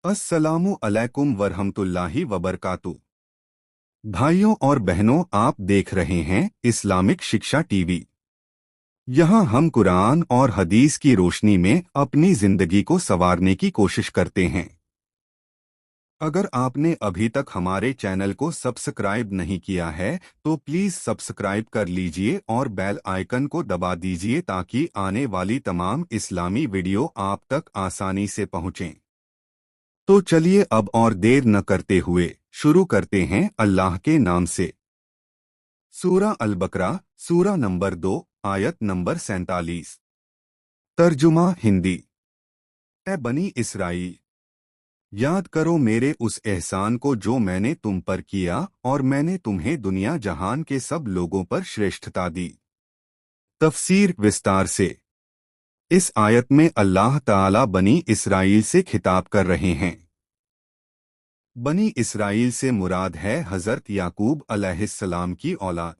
अस्सलामु अलैकुम वरहमतुल्लाहि वबरकातुह। भाइयों और बहनों, आप देख रहे हैं इस्लामिक शिक्षा टीवी। यहाँ हम कुरान और हदीस की रोशनी में अपनी जिंदगी को संवारने की कोशिश करते हैं। अगर आपने अभी तक हमारे चैनल को सब्सक्राइब नहीं किया है तो प्लीज सब्सक्राइब कर लीजिए और बेल आइकन को दबा दीजिए ताकि आने वाली तमाम इस्लामी वीडियो आप तक आसानी से पहुँचें। तो चलिए अब और देर न करते हुए शुरू करते हैं अल्लाह के नाम से। सूरा अल बकरा, सूरा नंबर 2, आयत नंबर 47। तर्जुमा हिंदी। ए बनी इसराइल, याद करो मेरे उस एहसान को जो मैंने तुम पर किया और मैंने तुम्हें दुनिया जहान के सब लोगों पर श्रेष्ठता दी। तफसीर विस्तार से। इस आयत में अल्लाह ताला बनी इसराइल से खिताब कर रहे हैं। बनी इसराइल से मुराद है हज़रत याकूब अलैहिस्सलाम की औलाद।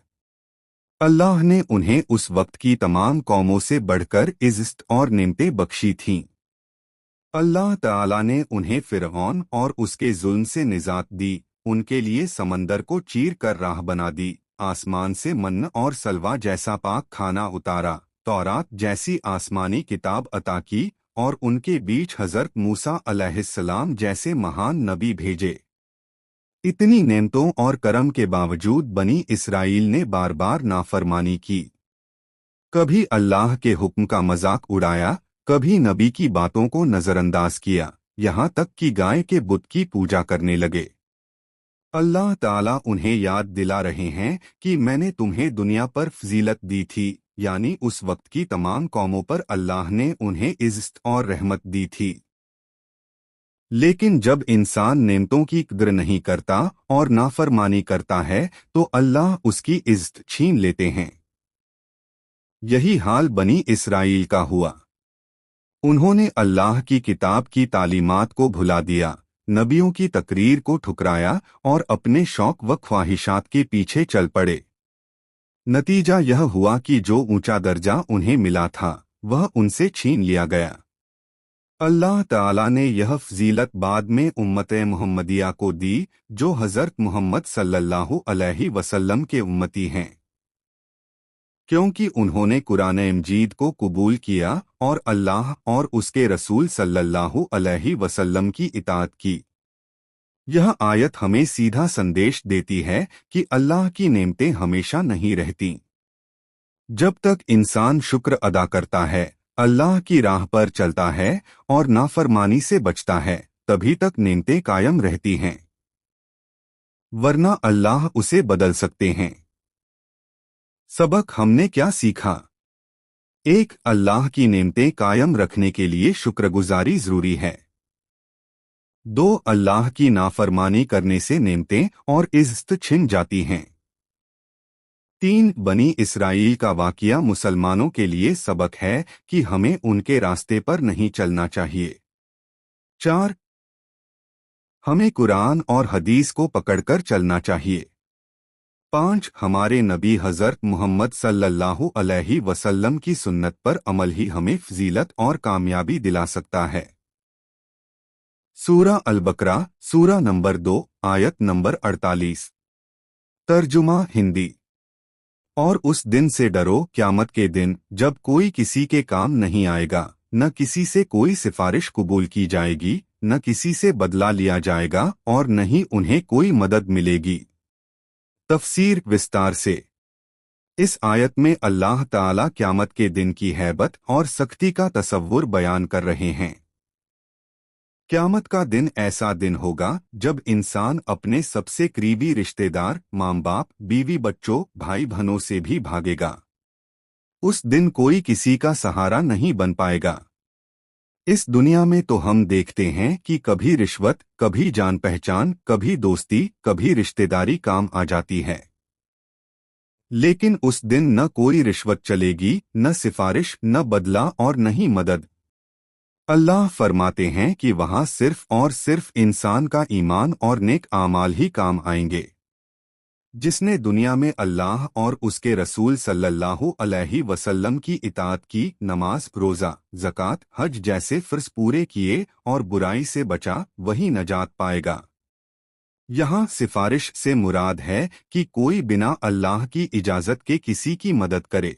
अल्लाह ने उन्हें उस वक्त की तमाम कौमों से बढ़कर इज़्ज़त और नेमतें बख्शी थीं। अल्लाह ताला ने उन्हें फ़िरऔन और उसके जुल्म से निजात दी, उनके लिए समंदर को चीर कर राह बना दी, आसमान से मन्न और सलवा जैसा पाक खाना उतारा, तौरात जैसी आसमानी किताब अता की और उनके बीच हज़रत मूसा अलैहिस्सलाम जैसे महान नबी भेजे। इतनी नेमतों और करम के बावजूद बनी इसराइल ने बार बार नाफरमानी की। कभी अल्लाह के हुक्म का मजाक उड़ाया, कभी नबी की बातों को नजरअंदाज किया, यहाँ तक कि गाय के बुत की पूजा करने लगे। अल्लाह ताला उन्हें याद दिला रहे हैं कि मैंने तुम्हें दुनिया पर फजीलत दी थी, यानी उस वक्त की तमाम कौमों पर अल्लाह ने उन्हें इज़्ज़त और रहमत दी थी। लेकिन जब इंसान नेमतों की कदर नहीं करता और नाफरमानी करता है तो अल्लाह उसकी इज़्ज़त छीन लेते हैं। यही हाल बनी इसराइल का हुआ। उन्होंने अल्लाह की किताब की तालीमात को भुला दिया, नबियों की तकरीर को ठुकराया और अपने शौक व ख्वाहिशात के पीछे चल पड़े। नतीजा यह हुआ कि जो ऊंचा दर्जा उन्हें मिला था वह उनसे छीन लिया गया। अल्लाह ताला ने यह फजीलत बाद में उम्मत मुहम्मदिया को दी जो हज़रत मुहम्मद सल्लल्लाहु अलैहि वसल्लम के उम्मती हैं, क्योंकि उन्होंने कुरान मजीद को कबूल किया और अल्लाह और उसके रसूल सल्लल्लाहु अलैहि वसल्लम की इताअत की। यह आयत हमें सीधा संदेश देती है कि अल्लाह की नेमतें हमेशा नहीं रहती। जब तक इंसान शुक्र अदा करता है, अल्लाह की राह पर चलता है और नाफरमानी से बचता है, तभी तक नेमतें कायम रहती हैं, वरना अल्लाह उसे बदल सकते हैं। सबक हमने क्या सीखा? 1. अल्लाह की नेमतें कायम रखने के लिए शुक्रगुजारी जरूरी है। 2. अल्लाह की नाफरमानी करने से नेमतें और इज़्ज़त छिन जाती हैं। 3. बनी इसराइल का वाक़या मुसलमानों के लिए सबक है कि हमें उनके रास्ते पर नहीं चलना चाहिए। 4. हमें कुरान और हदीस को पकड़कर चलना चाहिए। 5. हमारे नबी हज़रत मुहम्मद सल्लल्लाहु अलैहि वसल्लम की सुन्नत पर अमल ही हमें फजीलत और कामयाबी दिला सकता है। सूरा अल बकरा, सूरा नंबर 2, आयत नंबर 48। तर्जुमा हिंदी। और उस दिन से डरो, क़यामत के दिन, जब कोई किसी के काम नहीं आएगा, न किसी से कोई सिफारिश कबूल की जाएगी, न किसी से बदला लिया जाएगा और न ही उन्हें कोई मदद मिलेगी। तफसीर विस्तार से। इस आयत में अल्लाह ताला क़यामत के दिन की हैबत और सख्ती का तसव्वुर बयान कर रहे हैं। क़यामत का दिन ऐसा दिन होगा जब इंसान अपने सबसे करीबी रिश्तेदार, माँ बाप, बीवी बच्चों, भाई बहनों से भी भागेगा। उस दिन कोई किसी का सहारा नहीं बन पाएगा। इस दुनिया में तो हम देखते हैं कि कभी रिश्वत, कभी जान पहचान, कभी दोस्ती, कभी रिश्तेदारी काम आ जाती है। लेकिन उस दिन न कोई रिश्वत चलेगी, न सिफारिश, न बदला और न ही मदद। अल्लाह फरमाते हैं कि वहाँ सिर्फ और सिर्फ इंसान का ईमान और नेक आमाल ही काम आएंगे। जिसने दुनिया में अल्लाह और उसके रसूल सल्लल्लाहु अलैहि वसल्लम की इताअत की, नमाज, रोज़ा, ज़कात, हज जैसे फ़र्ज़ पूरे किए और बुराई से बचा, वही नजात पाएगा। यहाँ सिफारिश से मुराद है कि कोई बिना अल्लाह की इजाज़त के किसी की मदद करे।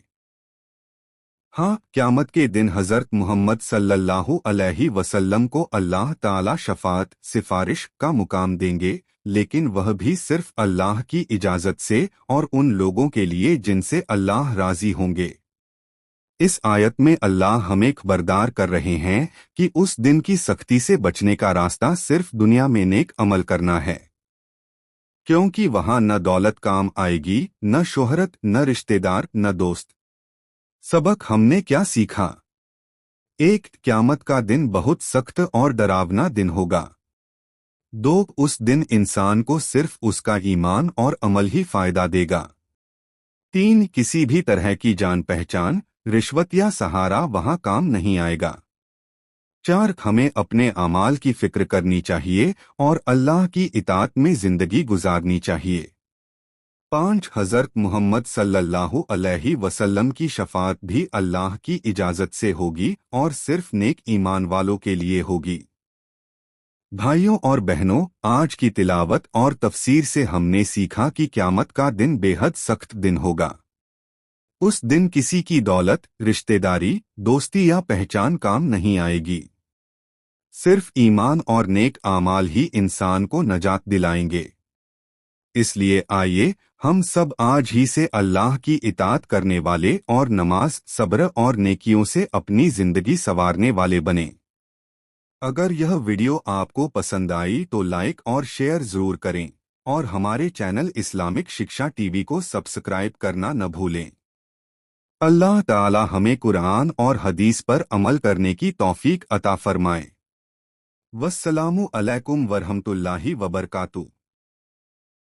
हाँ, क़यामत के दिन हज़रत मोहम्मद सल्लल्लाहु अलैहि वसल्लम को अल्लाह ताला शफ़ाअत, सिफारिश का मुकाम देंगे, लेकिन वह भी सिर्फ अल्लाह की इजाज़त से और उन लोगों के लिए जिनसे अल्लाह राज़ी होंगे। इस आयत में अल्लाह हमें खबरदार कर रहे हैं कि उस दिन की सख्ती से बचने का रास्ता सिर्फ दुनिया में नेक अमल करना है, क्योंकि वहाँ न दौलत काम आएगी, न शोहरत, न रिश्तेदार, न दोस्त। सबक हमने क्या सीखा? 1. क़यामत का दिन बहुत सख्त और डरावना दिन होगा। 2. उस दिन इंसान को सिर्फ उसका ईमान और अमल ही फायदा देगा। 3. किसी भी तरह की जान पहचान, रिश्वत या सहारा वहां काम नहीं आएगा। 4. हमें अपने अमाल की फिक्र करनी चाहिए और अल्लाह की इताअत में जिंदगी गुजारनी चाहिए। 5. हज़रत मुहम्मद सल्लल्लाहु अलैहि वसल्लम की शफ़ाअत भी अल्लाह की इजाज़त से होगी और सिर्फ नेक ईमान वालों के लिए होगी। भाइयों और बहनों, आज की तिलावत और तफसीर से हमने सीखा कि क़यामत का दिन बेहद सख्त दिन होगा। उस दिन किसी की दौलत, रिश्तेदारी, दोस्ती या पहचान काम नहीं आएगी। सिर्फ ईमान और नेक आमाल ही इंसान को नजात दिलाएंगे। इसलिए आइए हम सब आज ही से अल्लाह की इताअत करने वाले और नमाज, सब्र और नेकियों से अपनी जिंदगी संवारने वाले बने। अगर यह वीडियो आपको पसंद आई तो लाइक और शेयर जरूर करें और हमारे चैनल इस्लामिक शिक्षा टीवी को सब्सक्राइब करना न भूलें। अल्लाह ताला हमें कुरान और हदीस पर अमल करने की तौफीक अता फरमाए। वस्सलामु अलैकुम वरहमतुल्लाहि वबरकातुहू।